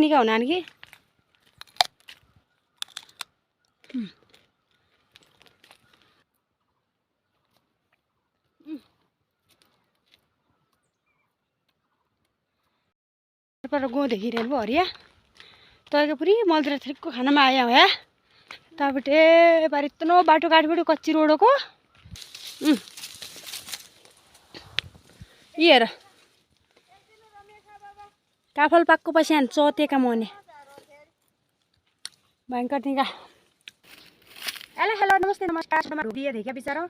निका हुना कि पर गो देखिरहनु भयो हरिया तैको पुरी मलतिर थ्रिकको खानामा आया हो या ताबटे बार इतनो बाटो काटबट कच्ची रोडको हेर काफल पाक्को पछि चौतेका मने भयंकर थिंगा हेलो हेलो नमस्ते नमस्कार दिए देखा बिचारो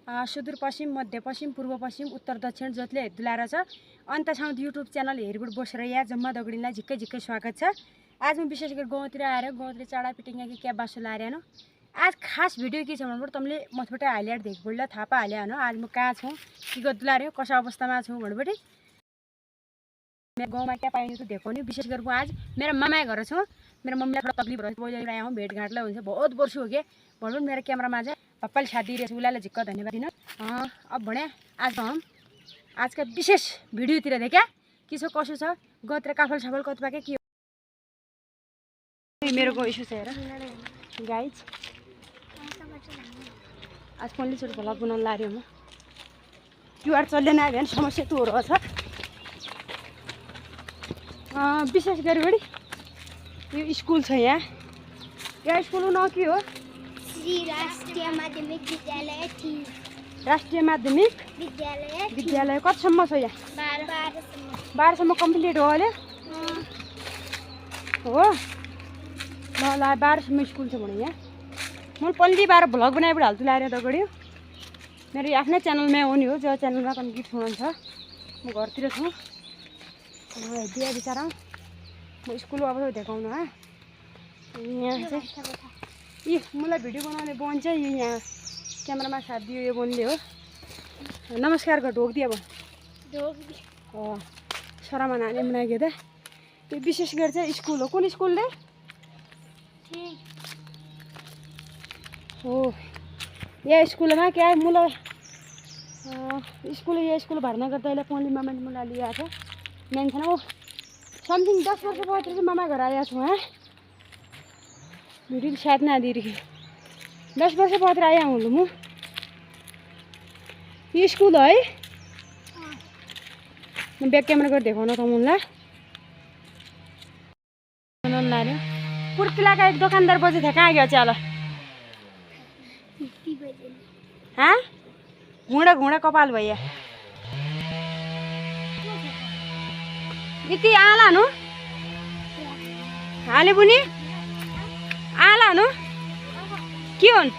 सुदूर पश्चिम मध्य पश्चिम पूर्व पश्चिम उत्तर दक्षिण जसले हेर्दुलाएर छ अन्तसम्म युट्युब च्यानल हेरबुट बसेर यहाँ जम्मा दगडीलाई झिक्कै झिक्कै स्वागत छ। आज म विशेष गरी गाउँतिर आएर गाउँतिर चाडा पिटिङ कि क्या बासो लाएर हेर्नु आज खास भिडियो के छ भन्नु तमले मथोटे हालेर देखबोल्ला थाहा पाहाल्यो हैन आज म कहाँ छु के गर्दुलारे कसा अवस्थामा छु भन्बटी मेरो गाउँमा क्या पाइन्छ त देखाउने विशेष गरी म आज मेरो मामा घर छु। मेरो मम्मीलाई थोड़ा तकलिफ भयो बोलेर आउँ भेटघाटलाई हुन्छ बहुत वर्ष हो के भन्नु मेरो क्यामेरामा चाहिँ पप्पाले साथी रहेछ उलाई झिक्क धन्यवाद दिन अब भने आज हम आज का विशेष भिडियोतिर देखा के छ कसो छ गत्र काफल छाफल कत पाके के मेरो को इस्यु छ हेर गाइज आज पल्ली छोट भला बनाउन लाग्यो म युआर चल्दैन आयो भने समस्या तो रहेछ विशेष गरी बडी यो स्कुल छ यहाँ स्कुल न के हो श्री राष्ट्रिय माध्यमिक विद्यालय राष्ट्रिय माध्यमिक विद्यालय कतिसम्म छ यहाँ 12 सम्म कम्प्लिट हो अहिले हो ल ल 12 सम्म स्कुल छ भने यहाँ म पल्ली 12 भ्लग बनाएर हाल्छु लाएर दगड्यो मेरो आफ्नै च्यानलमा हो नि हो जो च्यानलमा कम्प्लिट हुनुहुन्छ म घरतिर छु दिया बिचारा म स्कुल अब देखाउनु यहाँ चाहिँ यो मलाई भिडियो बनाउने बन चाहिँ यो यहाँ क्यामेरामा साथ दियो यो बनले हो नमस्कार कर ढोक दिया बन सरामा नानी बनाएको त यो विशेष गरी चाहिँ स्कुल हो कुन स्कुल रे हो यहाँ स्कुलमा क्या मलाई स्कुल भर्ना गर्दा अहिले पल्ली मामा मलाई लिएको छ मेन छैन समथिङ 10 वर्ष भयो चाहिँ मामा घर आएको छु भिडियो साथ नदिएदेखि 10 वर्ष बाद आया हुँ म यो स्कुल है म ब्याक क्यामेरा गरेर देखाउन त मुनलाई बनाउन लाग्यो पुर्किलाका एक दोकानदार बजे थियो कहाँ गयो चाल हाँ घुँडा कपाल भैया यति आला नु हाले पनि आला नु के हुन्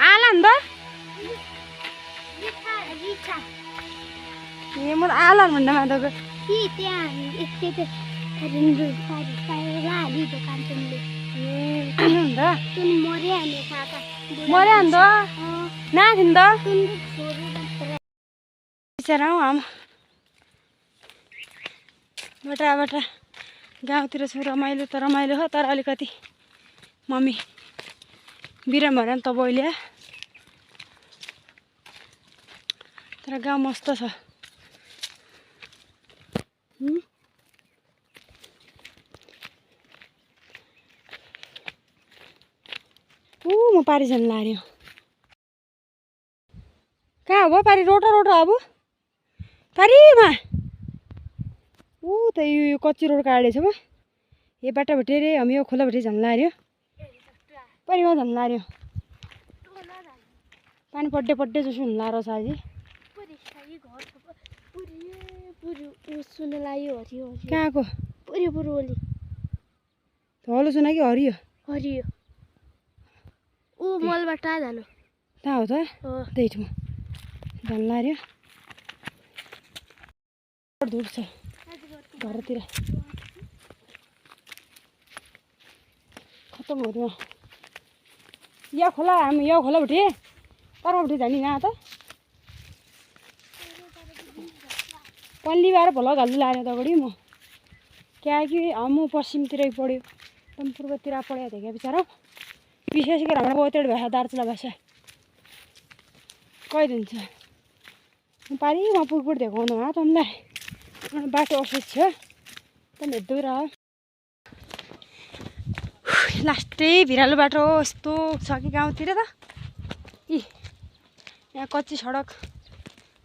आला नि त ए म आला भन्दामा त मर्या नि त नाथि नि त बिचरा हौ हम बटा गाउँतिर छु रमाइलो त रमाइलो हो तर अलिकति मम्मी बिराम भएर त बहिले तर गाउँ मस्त छ म पारी जान लाग्यो कहाँ हो पारी रोटो अब पारीमा त यो कच्ची रोड काटेछ म यो बाटो भेटे रे हामी यो खोला भेटे झन् लाग्यो पारीमा झन् लाग्यो पानी पड्डे जसो हुन लाग्यो साजी कहाँको धलो सुना कि हरियो ऊ मलबाट जानु कहाँ हो त त्यही ठाउँ झन् लाग्यो धुप छ घरतिर खत्तम हो यहाँ खोला हामी यहाँ खोला उठे तर उठे जाने यहाँ त पल्ली बार भल घाल्नु लाएर दगडी म क्या कि हम पश्चिमतिर पढ्यो एकदम पूर्वतिर पढ्यो देखा बिचारा विशेष गरी हाम्रो बहुतेड भाषा दार्चुला भाषा कहिले हुन्छ पारी म पुगपुट देखाउनु तमलाई बाटो अफिस छ त हेर्दै रह लास्टै भिरालो बाटो यस्तो छ कि गाउँतिर त इ यहाँ कच्ची सडक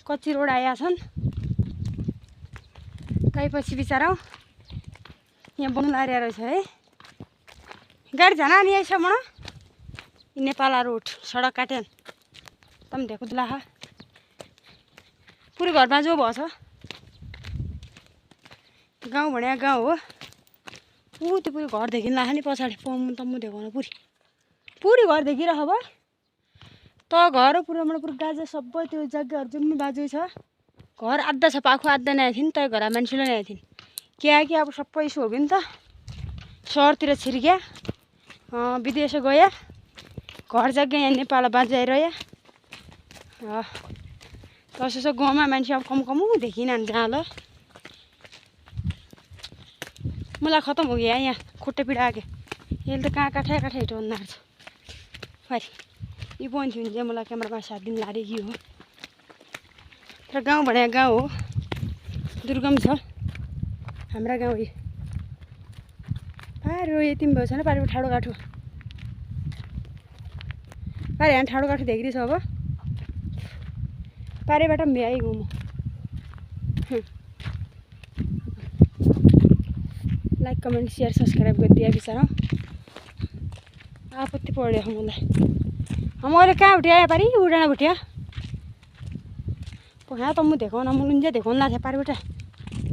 कच्ची रोड आएका छन् गएपछि बिचारा यहाँ बन्नु लागेको रहेछ है गाडी जाना नि आइसम्म नेपाला रोड सडक काटेन तम देखो दुला पुरै घरमा जो भएछ गाउँ भने गाउँ हो त्यो पुरै घरदेखि लाख नि पछाडि पम्मु तम्मु देखाउन पुरै घर देखिरह भयो त घर पुराबाट पुरा गाजा सबै त्यो जग्गाहरू जुन बाजु छ घर आधा छ पाखो आधा नै आएको थियो नि त घर मान्छेले नै आएको थियो कि अब सबै यसो हो नि त सहरतिर छिर्ग्या विदेश गया घर जग्गा यहाँ नेपाल बाजाइरह्यो त्यसो गाउँमा मान्छे अब कम कम देखिन जहाँ ल मलाई खत्तम हो गया यहाँ खुट्टा पीडा आके यसले त कहाँ काठा हिटो भन्दा छ फेरि यो बन्द थियो भने मलाई क्यामेरामा 7 दिन लारे कि हो तर गाउँ भने गाउँ हो दुर्गम छ हाम्रा गाउँ यो पारो यतिम भयो छैन पारो ठाडो काठो पारे यहाँ ठाडो काठो देखिरहेछ अब पारेबाट पनि भ्याइगयो म लाइक कमेन्ट शेयर सब्सक्राइब गरिदिए बिचारा आपत्ति पऱ्यो मलाई मैले कहाँ उठ्या पारि उडाना उठ्या यहाँ त म देखाउन म लुन्जे देखाउन लाग्छ पारिबाट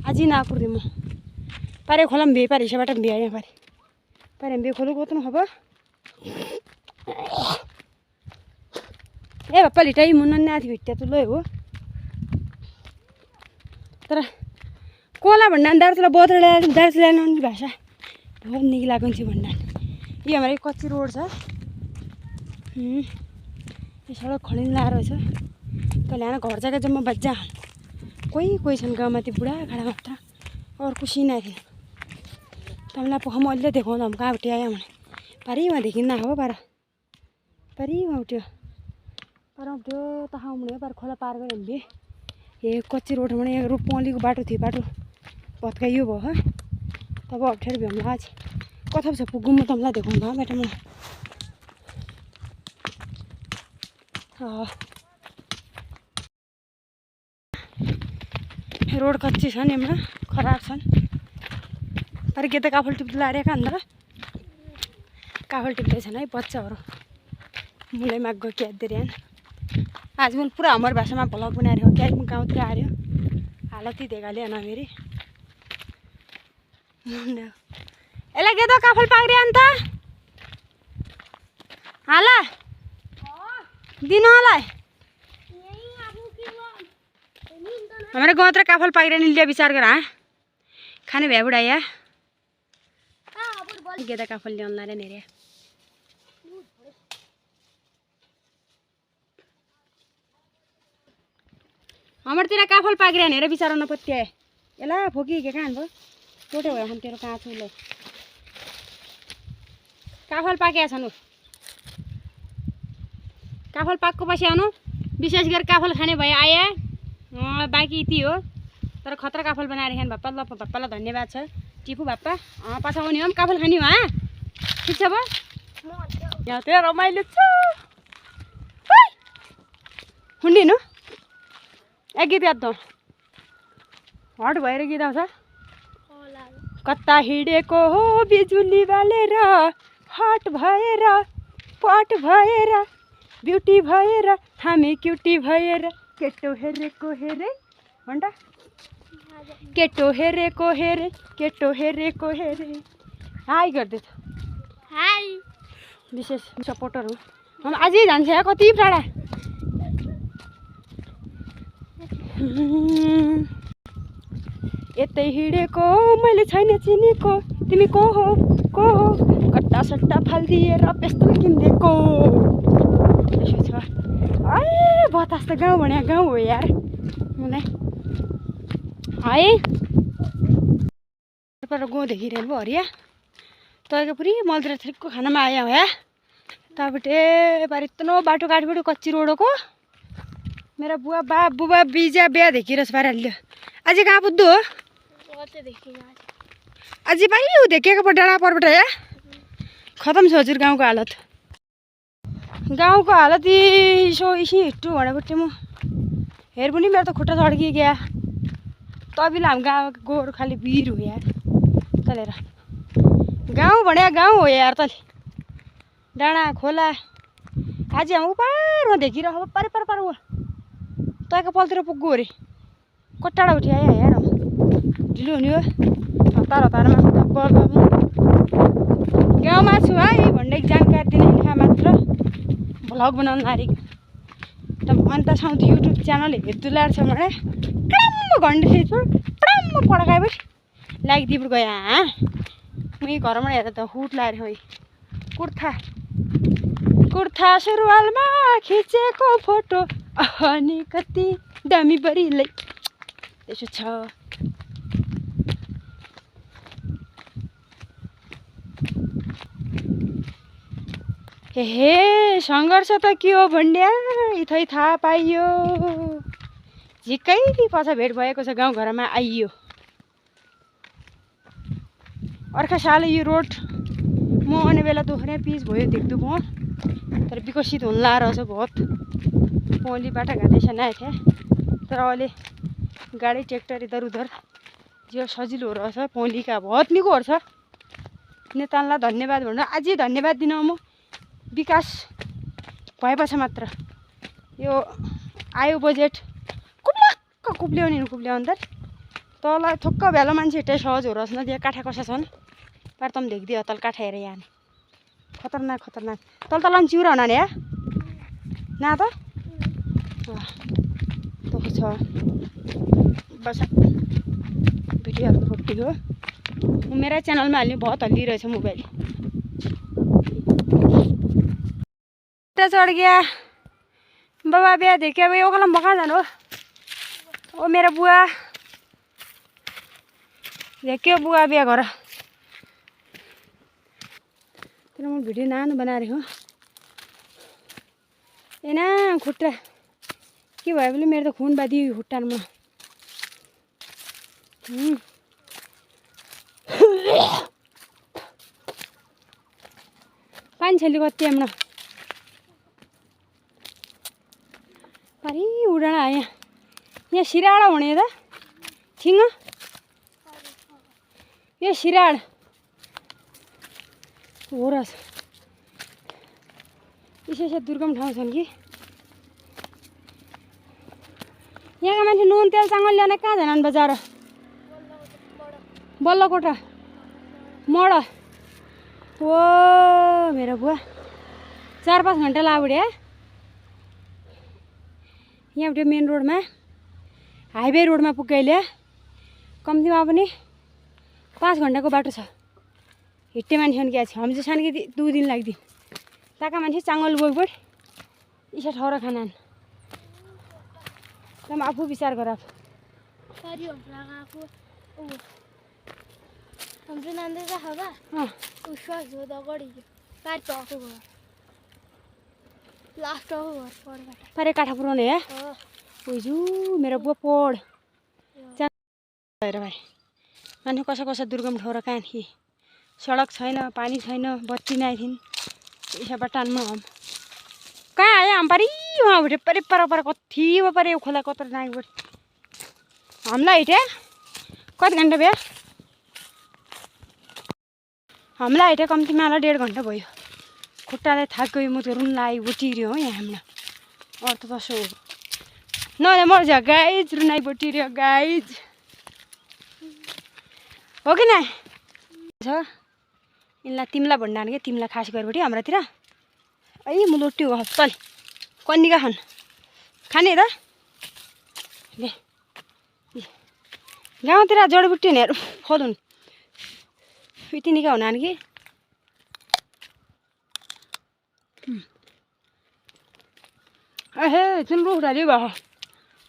आज नआकुर्दी म पारे खोला भे पारि हिसाबाट भ्या यहाँ पारि भे खोलो गोत्नु अब ए बाप्पा लिटाइ मुन्न नाथि भिट्या तुलो हो तर कोला भन्डान दार्चुला बोतल दार्चुला नि भाषा बहुत निक लागेको छ भन्डान यो हाम्रो कच्ची रोड छ यो सडक खनिन लाएर छ तैँले यहाँ घर जग्गा जम्मा बज्जा कोही छन् गाउँमा त्यो बुढा खाडा मात्र अर्को सिना थियो तपाईँलाई पोख म अहिले देखाउँदा हम कहाँ उठ्यो आयो भने पारिमा देखिन्न हो पारिमा उठ्यो तहाँ आउनु पार खोला पार गयो भने ए कच्ची रोड भने रुपौलीको बाटो थियो बाटो भत्काइयो भयो तब अप्ठ्यारो भ्याउनु आज कथा छ पुग्नु म तपाईँलाई देखाउँदा बेटा मलाई रोड कच्ची छन् यहाँ खराब छन् पारि के त काफल टिप्दै लारेका अन्त काफल टिप्दैछन् है बच्चाहरू मुलै माग गयो क्याद्दै ऱ्यान आज मैले पुरा हाम्रो भाषामा भ्लग बनाएर क्या गाउँतिर आयो हालती देखाले न मेरी यसलाई के त काफल पाक्रे अन्त हाला दिन होला हाम्रो गाउँतिर काफल पाक्रे नि लिया विचार गर खाने भ्या बुढा या गेदा काफल ल्याउन लारे नेरे हाम्रोतिर काफल पाक्रे हेरेर विचार नपत्या यसलाई फोकी के कहाँ भयो टोटे भयो हम तेरो कहाँ छुले काफल पाकेका छन् काफल पाक्को पछि आउनु विशेष गरी काफल खाने भए आए बाँकी यति हो तर खतरा काफल बनाएर खानु बाप्पा ल बाप्पालाई धन्यवाद छ टिपु बाप्पा पछाउने हो काफल खाने हो ठिक छ भयो यहाँ त्यो रमाइलो छ हुँदिनु एक गीत याद हट भएर गीत आउँछ कता हिँडेको हो बिजुली बालेर हट भएर पट भएर ब्युटी भएर हामी क्युटी भएर केटो हेरेको हेरे भण्डा केटो हेरेको हेरे केटो हेरेको हेरे हाई गर्दैछ हाई विशेष सपोर्टर हो हम अझै जान्छ कति टाढा यतै हिँडेको मैले छैन चिनेको तिमी को हो कट्टा सट्टा फालिदिएर पेस्तल किनिदिएको यसो छ ए बतास त गाउँ भने गाउँ हो यार मलाई है पर गाउँदेखि हेर्नु भयो हरिया तपाईँको पुरी मलतिर थ्रिकको खानामा आयो है तपाईँटे पार इतनो बाटो काटबाट कच्ची रोडको मेरा बुवा बीजा बिहा देखिरहेछ पाराले अझै कहाँ पुग्दो हो कतै देखिन आज अझै पनि ऊ देखेको पो डाँडा परबाट या खतम छ हजुर गाउँको हालत यसो हिँड्टु भनेपछि म हेर पनि मेरो त खुट्टा चड्की गया तबिल हामी गाउँ गोरु खालि भिर हो यार तलेर गाउँ भने गाउँ हो यार तले डाँडा खोला आज हामी उपारमा देखिरहेको पारे पार पार तयको पलतिर पुग्यो अरे कटाडा उठ्यो आयो हेर ढिलो हुने हो हतारमा गाउँमा छु है भन्ने जानकारी दिने लेखा मात्र भ्लग बनाउन लारेको तब अन्त साउथ युट्युब च्यानल हेर्दुलार छ भने कम्म घन्टे पडम्म पड्काएपछि लागिदिबु गयो म घरमा हेर त हुट लाएर है कुर्ता सुरुवालमा खिचेको फोटो अनि कति दामी बरिलै त्यसो छ हे सङ्घर्ष त के हो भन्ड्या इथै थाहा पाइयो झिक्कै पछि भेट भएको छ गाउँघरमा आइयो अर्का साल यो रोड म आउने बेला दोहोऱ्या पिच भयो देख्दु म तर विकसित हुन ला रहेछ बहुत पहली बाटाघाटै छैन थिए तर अहिले गाडी ट्र्याक्टर इधर उधर जो सजिलो रहेछ पहलीका बहुत निकोहरू छ नेतालाई धन्यवाद भन्नु अझै धन्यवाद दिन म विकास भएपछि मात्र यो आयो बजेट कुप्ल्याउने त तँलाई थोक्क भेलो मान्छे हिँड्दै सहज हो रहेछ न त्यहाँ काठा कसा छन् पार तँ देखिदियो तल काठा हेर यहाँ खतरनाक तल चिउरा हुना नि ना त तख छ बस भिडियोहरूको फोटो हो मेरा च्यानलमा हाल्ने बहुत हल्लिरहेछ मोबाइल चढ़ गया बाबा बिहा देखे वो कलम कहाँ जानु ओ मेरा बुआ देखियो बुआ बिहा घर तेरा मैं वीडियो नानो बना रही हूँ ए ना खुट्टा के भयो भने मेरो त खुन बादी खुट्टामा पानी छैन कति हाम्रो पारी उडान आयो यहाँ सिराडा हुने त छिङ यो सिराड हो रहेछ यसो दुर्गम ठाउँ छन् कि यहाँका मान्छे नुन तेल चामल ल्याउने कहाँ जान्छन् बजार बल्लकोटा मड ओ मेरो बुवा 4-5 घन्टा लाग्यो यहाँबाट मेन रोडमा हाइवे रोडमा पुगैले कम्तीमा पनि 5 घन्टाको बाटो छ हिट्टे मान्छे क्या छ हामी चाहिँ कि 2 दिन लाग्दिन ताका मान्छे चाङ्गल बोगबोट इसा ठौरा खानान् तम आफू विचार गर हाम्रो नान्दै त हवा उसको जोदा गडी पार टको घर लास्ट टको घर पढबाट पारे काठा पुराउने है ओजु मेरो बुवा पढ हेर भाइ मान्छे कसा दुर्गम ठाउँ र कहाँ थिए सडक छैन पानी छैन बत्ती नै थिइन यसो बटानमा हम कहाँ आयो हम पारी वहाँ उठे परे पर कति परे खोला कत्र नागबाट हामीलाई हिँडे कति घन्टा भयो हामीलाई हिँडे कम्तीमा 1.5 घन्टा भयो खुट्टाले थाक गयो म त रुन लाग्यो बोटिरह्यो हो यहाँ हामीलाई अरू त तसो हो न मर्छ गाइज रुनाइ बोटिरह्यो गाइज हो कि न छ यिनलाई तिमीलाई भन्डान के तिमीलाई खास गरेबटी हाम्रातिर ऐ म लोटी हो चल कन्निका खाने त ले गाउँतिर जडीबुट्टी हुनेहरू खोदुन् पिटिनिका हुनान् कि ए जुन रुख ढाली भयो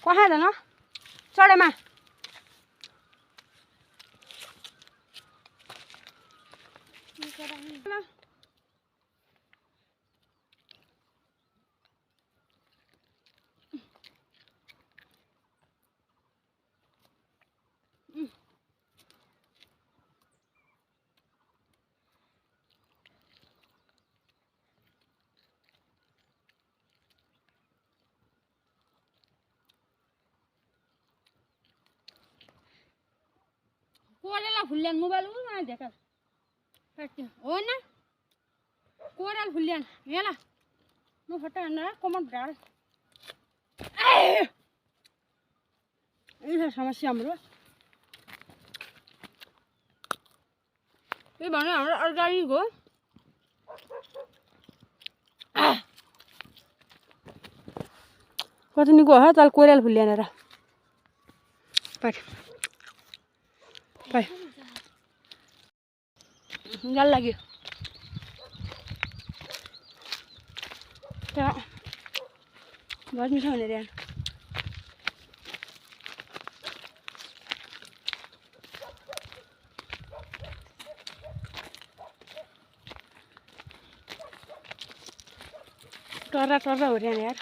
कहाँ जान चढेमा फुल्यान मोबाइल मा देखा हो न कोराल फुल्यान हेला म फोटो हान्न कमेन्ट ढाड यही समस्या हाम्रो यो भने हाम्रो अर्ग्यानिक हो कति निको हो तल कोराल फुल्यान र पाट पाट गाल लाग्यो त बहुत मिठो हुने रे टर्रा टर्रा हो रे यार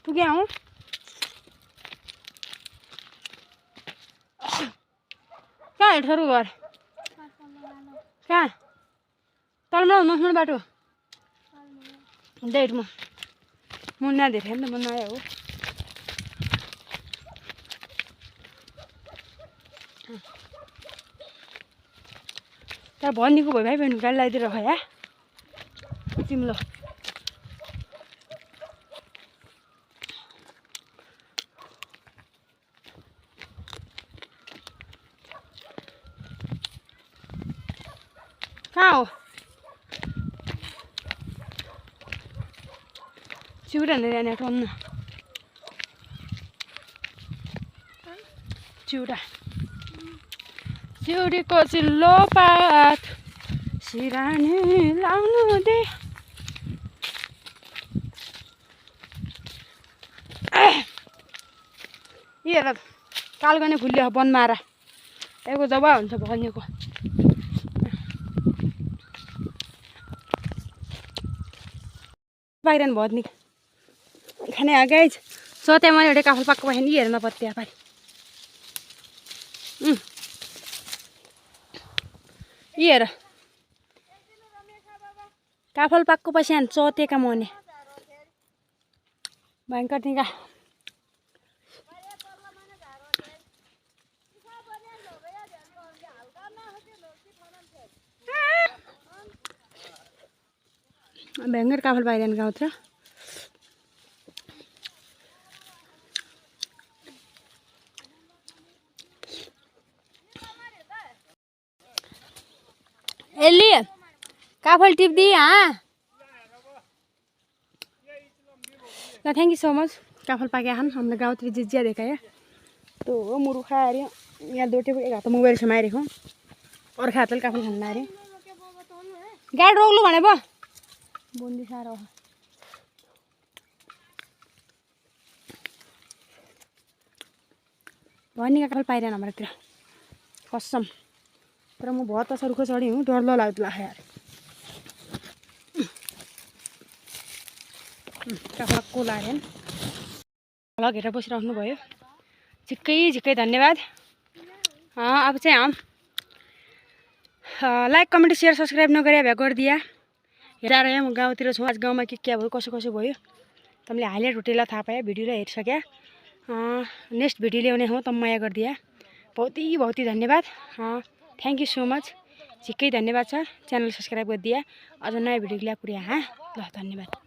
तू क्या हूँ क्या है ठहरू घर क्या तलमा हुनु बाटो डेट म मुन्ना धेरै नि त म नयाँ हो तर भनिदिएको भयो भाइ बहिनी गाडी लगाइदिएर खै या तिम्रो कहाँ हो चिउरा हेरेर टन्न चिउरा चिउरीको चिल्लो पात सिरानी लाउनु दे हेर कालगने फुल्यो बनमारा यसको जब हुन्छ भनेको बाहिर भर्नी खाने आगाइज सोते मैले एउटा काफल पाक्को पाएँ नि हेर्न पत्या पाइ हेर काफल पाक्को पछि चोतेका मने भयङ्कर निका भयङ्कर काफल पाइरहनु गाउँतिर एली काफल टिप्दी हाँ ल थैंक यू सो मच काफल पाके हन हाम्रो गाउँतिर जिज्जिया देखायो तो हो मुरु खायो अरे यहाँ दोटे एक हात मोबाइल समाइरहेको अर्को हातले काफल खान्न अरे गाडी रोक्नु भने पो बुन्दी साह्रो भन्ने काफल पाइरहेन हाम्रोतिर कसम तर म बहुत रुखो चढी हूँ डर लाग्दो यार काफलको लाग्यो भ्लग हेरेर बसिराख्नु भयो झिक्कै धन्यवाद अब चाहिँ हम लाइक कमेन्ट शेयर सब्सक्राइब नगरे भए गरिदिया हेरेर यहाँ म गाउँतिर छु आज गाउँमा के भयो कसो भयो तमीले हाइलाइट होटेल थाहा पाए भिडियोलाई हेरिसक्या नेक्स्ट भिडियो ल्याउने हो तम माया गरिदिया बहुत ही धन्यवाद थैंक यू सो मच झिक्कै धन्यवाद छ च्यानल सब्सक्राइब गरिदिया अझ नयाँ भिडियो ल्या पुऱ्या ल धन्यवाद।